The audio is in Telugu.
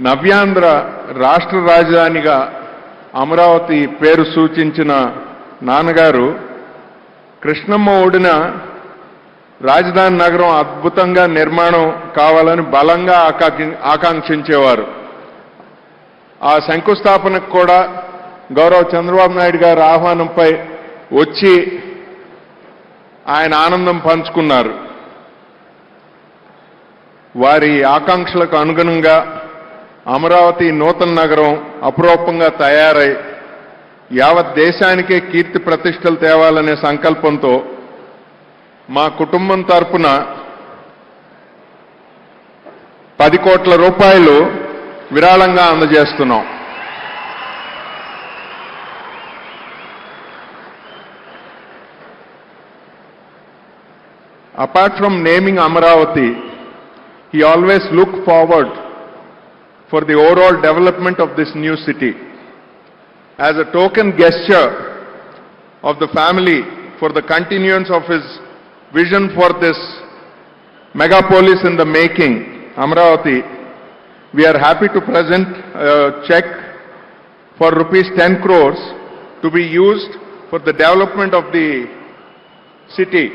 నవ్యాంధ్ర రాష్ట్ర రాజధానిగా అమరావతి పేరు సూచించిన నాన్నగారు కృష్ణమ్మ ఒడిన రాజధాని నగరం అద్భుతంగా నిర్మాణం కావాలని బలంగా ఆకాంక్షించేవారు. ఆ శంకుస్థాపనకు కూడా గౌరవ చంద్రబాబు నాయుడు గారి ఆహ్వానంపై వచ్చి ఆయన ఆనందం పంచుకున్నారు. వారి ఆకాంక్షలకు అనుగుణంగా అమరావతి నూతన నగరం అపురూపంగా తయారై యావత్ దేశానికే కీర్తి ప్రతిష్టలు తేవాలనే సంకల్పంతో మా కుటుంబం తరపున 10 కోట్ల రూపాయలు విరాళంగా అందజేస్తున్నాం. Apart from naming Amaravati, he always looked forward for the overall development of this new city. As a token gesture of the family for the continuance of his vision for this megapolis in the making, Amaravati, we are happy to present a check for rupees 10 crores to be used for the development of the city.